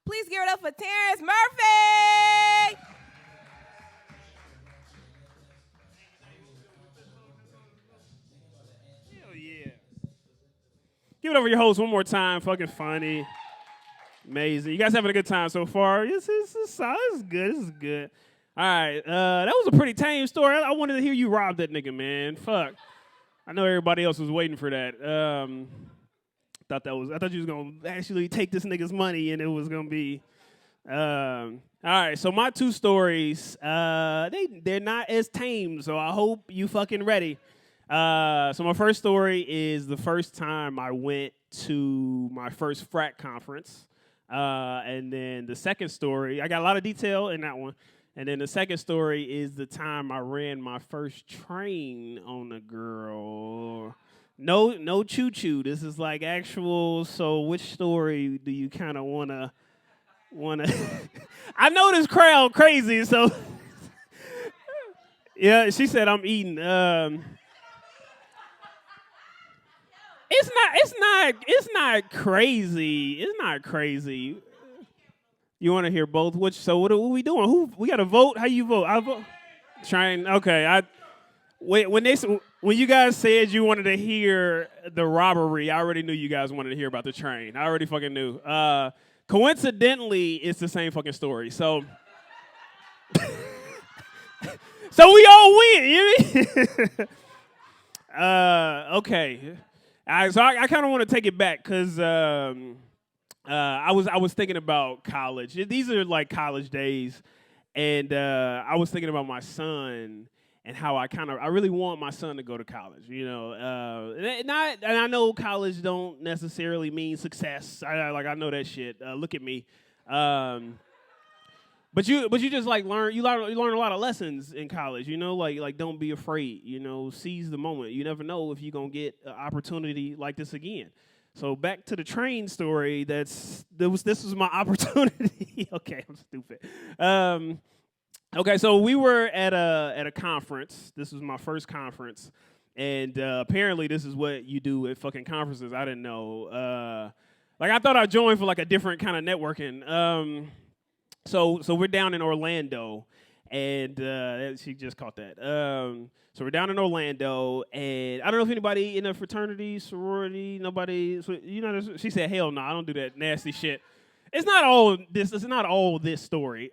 Please give it up for Terrence Murphy. Hell yeah. Give it up for your host one more time. Fucking funny. Amazing. You guys having a good time so far? This is good. This is good. All right. That was a pretty tame story. I wanted to hear you rob that nigga, man. Fuck. I know everybody else was waiting for that. I thought you was gonna actually take this nigga's money and it was gonna be. All right. So my two stories, they're not as tame. So I hope you fucking ready. So my first story is the first time I went to my first frat conference. And then the second story, I got a lot of detail in that one. And then the second story is the time I ran my first train on a girl. No choo-choo. This is like actual. So which story do you kind of wanna? I know this crowd crazy. So yeah, she said I'm eating. It's not crazy. It's not crazy. You want to hear both? So what are we doing? We got to vote? How you vote? I vote. Train. Okay. When you guys said you wanted to hear the robbery, I already knew you guys wanted to hear about the train. I already fucking knew. Coincidentally, it's the same fucking story. So so we all win. You know? Okay. So I kind of want to take it back because I was thinking about college. These are like college days, and I was thinking about my son and how I really want my son to go to college. You know, and I know college don't necessarily mean success. I know that shit. Look at me. But you just like learn a lot of lessons in college, you know, like don't be afraid, you know, seize the moment. You never know if you're gonna get an opportunity like this again. So back to the train story. This was my opportunity. Okay, I'm stupid. Okay, so we were at a conference. This was my first conference, and apparently this is what you do at fucking conferences. I didn't know. Like I thought I joined for like a different kind of networking. So we're down in Orlando, and she just caught that. So we're down in Orlando, and I don't know if anybody in a fraternity, sorority, nobody. You know, she said, "Hell no, I don't do that nasty shit." It's not all this story.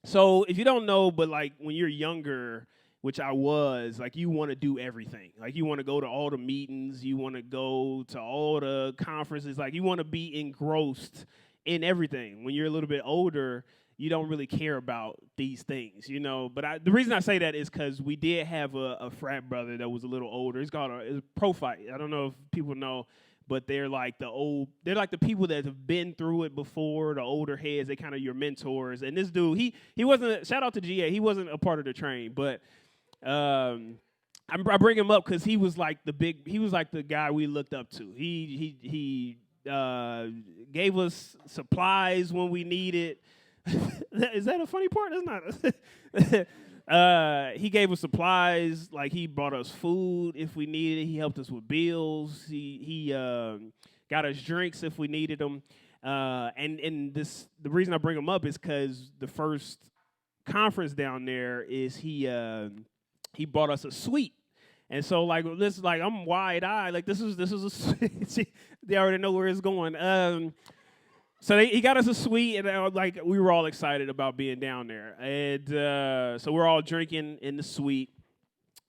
So if you don't know, but like when you're younger, which I was, like you want to do everything. Like you want to go to all the meetings, you want to go to all the conferences, like you want to be engrossed in everything. When you're a little bit older, you don't really care about these things, you know. But the reason I say that is because we did have a frat brother that was a little older. It's called a pro fight. I don't know if people know, but they're like the people that have been through it before, the older heads. They kind of your mentors. And this dude, he wasn't. Shout out to GA. He wasn't a part of the train, but I bring him up because he was like the guy we looked up to. He gave us supplies when we needed. Is that a funny part? That's not. He gave us supplies. Like he brought us food if we needed it. He helped us with bills. He got us drinks if we needed them. And the reason I bring him up is because the first conference down there is he bought us a suite. And so, like, this is like, I'm wide-eyed. Like, this is a they already know where it's going. So he got us a suite, and like, we were all excited about being down there. And so we're all drinking in the suite,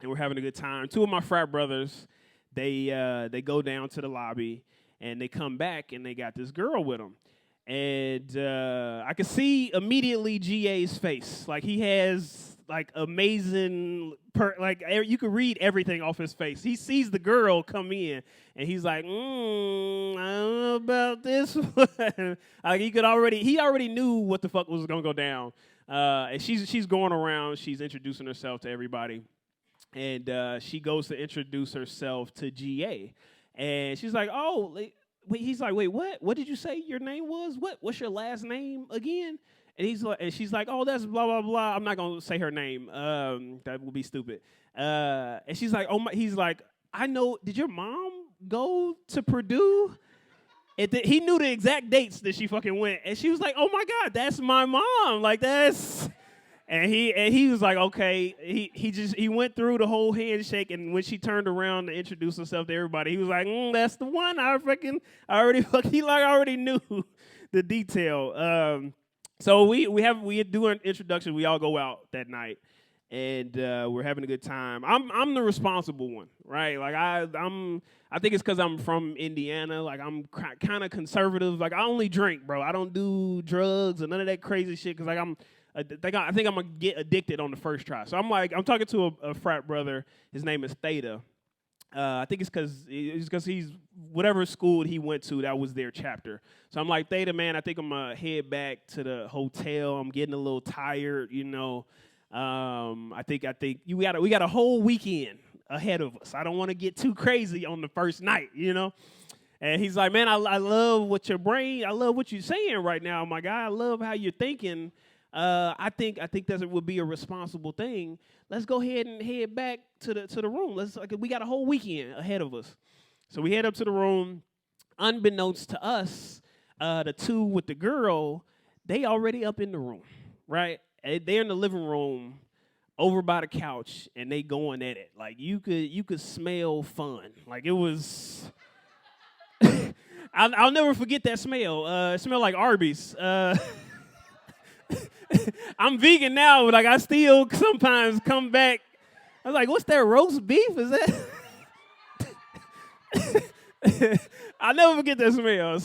and we're having a good time. Two of my frat brothers, they go down to the lobby, and they come back, and they got this girl with them. And I could see immediately GA's face. Like, he has like amazing, you could read everything off his face. He sees the girl come in, and he's like, I don't know about this one. Like he already knew what the fuck was gonna go down. And she's going around, she's introducing herself to everybody, and she goes to introduce herself to GA, and she's like, oh. He's like, wait, what? What did you say your name was? What's your last name again? And she's like, oh, that's blah blah blah. I'm not gonna say her name. That would be stupid. And she's like, oh my. He's like, I know. Did your mom go to Purdue? He knew the exact dates that she fucking went, and she was like, "Oh my God, that's my mom!" Like that's. And he was like, okay. He went through the whole handshake, and when she turned around to introduce herself to everybody, he was like, "That's the one." He already knew the detail. So we do an introduction. We all go out that night, and we're having a good time. I'm the responsible one, right? Like I think it's because I'm from Indiana. Like I'm kind of conservative. Like I only drink, bro. I don't do drugs or none of that crazy shit. Cause like I think I'm gonna get addicted on the first try. So I'm talking to a frat brother. His name is Theta. I think it's because he's whatever school he went to, that was their chapter. So I'm like, Theta, man, I think I'm gonna head back to the hotel. I'm getting a little tired, you know. I think we got a whole weekend ahead of us. I don't want to get too crazy on the first night, you know. And he's like, man, I love what I love what you're saying right now, my guy. I love how you're thinking. I think that would be a responsible thing. Let's go ahead and head back to the room. We got a whole weekend ahead of us. So we head up to the room. Unbeknownst to us, the two with the girl, they already up in the room, right? They're in the living room over by the couch, and they going at it. Like you could smell fun. Like it was. I'll never forget that smell. It smelled like Arby's. I'm vegan now, but like I still sometimes come back. I was like, "What's that roast beef? Is that?" I'll never forget that smell.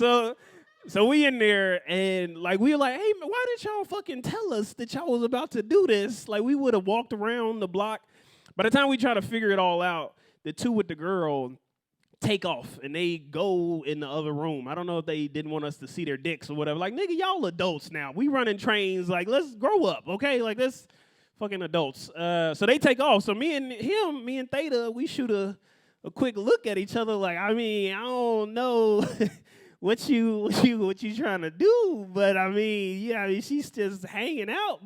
So we in there, and like we were like, "Hey, man, why did y'all fucking tell us that y'all was about to do this? Like we would have walked around the block." By the time we try to figure it all out, the two with the girl take off and they go in the other room. I don't know if they didn't want us to see their dicks or whatever. Like, nigga, y'all adults now. We running trains. Like, let's grow up, okay? Like, let's fucking adults. So they take off. So me and Theta, we shoot a quick look at each other. Like, I mean, I don't know what you trying to do, but I mean, yeah, I mean, she's just hanging out.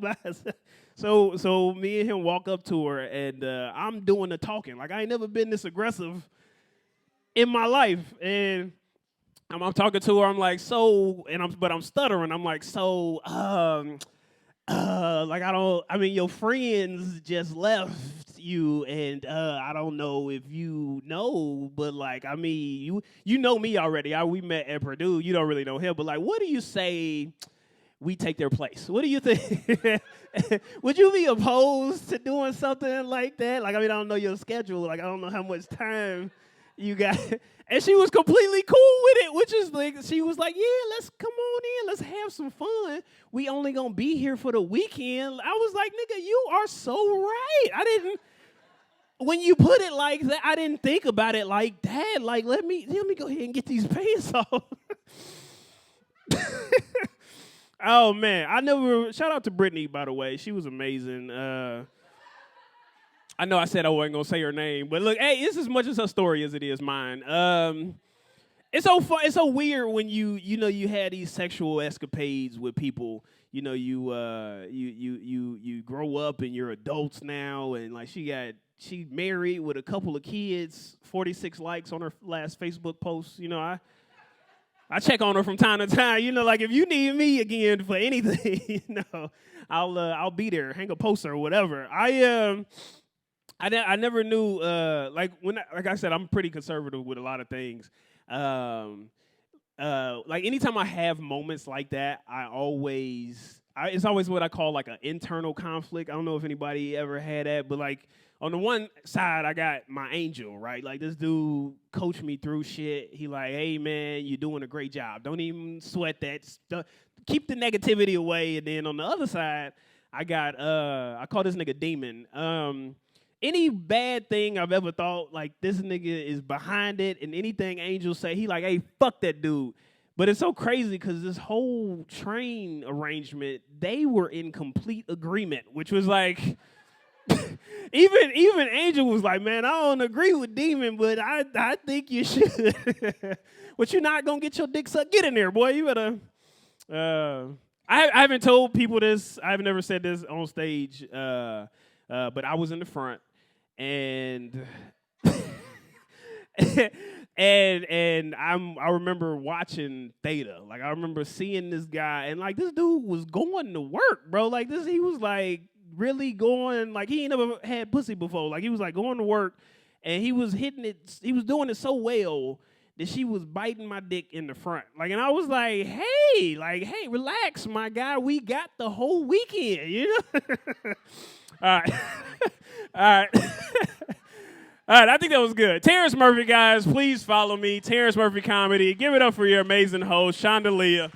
So me and him walk up to her, and I'm doing the talking. Like, I ain't never been this aggressive in my life, and I'm talking to her. I'm like, but I'm stuttering. I'm like, like I mean, your friends just left you, and I don't know if you know, but like, I mean, you know me already. We met at Purdue. You don't really know him, but like, what do you say we take their place? What do you think? Would you be opposed to doing something like that? Like, I mean, I don't know your schedule. Like, I don't know how much time you got. And she was completely cool with it, which is like, she was like, yeah, let's come on in. Let's have some fun. We only going to be here for the weekend. I was like, nigga, you are so right. When you put it like that, I didn't think about it like that. Like, let me go ahead and get these pants off. Oh, man. Shout out to Brittany, by the way. She was amazing. I know I said I wasn't going to say her name, but look, hey, it's as much as her story as it is mine. It's so fun. It's so weird when you had these sexual escapades with people. You know, you grow up and you're adults now, and like she married with a couple of kids, 46 likes on her last Facebook post. You know, I check on her from time to time. You know, like if you need me again for anything, you know, I'll be there, hang a poster or whatever. I never knew, like I said, I'm pretty conservative with a lot of things. Like anytime I have moments like that, it's always what I call like an internal conflict. I don't know if anybody ever had that, but like on the one side, I got my angel, right? Like this dude coached me through shit. He like, hey man, you're doing a great job. Don't even sweat that stuff. Keep the negativity away. And then on the other side, I got, I call this nigga Demon. Any bad thing I've ever thought, like, this nigga is behind it, and anything Angel say, he like, hey, fuck that dude. But it's so crazy because this whole train arrangement, they were in complete agreement, which was like, even Angel was like, man, I don't agree with Demon, but I think you should. But you're not going to get your dick sucked. Get in there, boy. You better. I haven't told people this. I've never said this on stage, but I was in the front. And And I remember watching Theta. Like I remember seeing this guy, and like this dude was going to work, bro. Like he was like really going, like he ain't never had pussy before. Like he was like going to work, and he was hitting it. He was doing it so well that she was biting my dick in the front. Like, and I was like, hey, relax, my guy. We got the whole weekend, you know. All right, all right. All right, I think that was good. Terrence Murphy, guys, please follow me. Terrence Murphy Comedy. Give it up for your amazing host, Shondalia.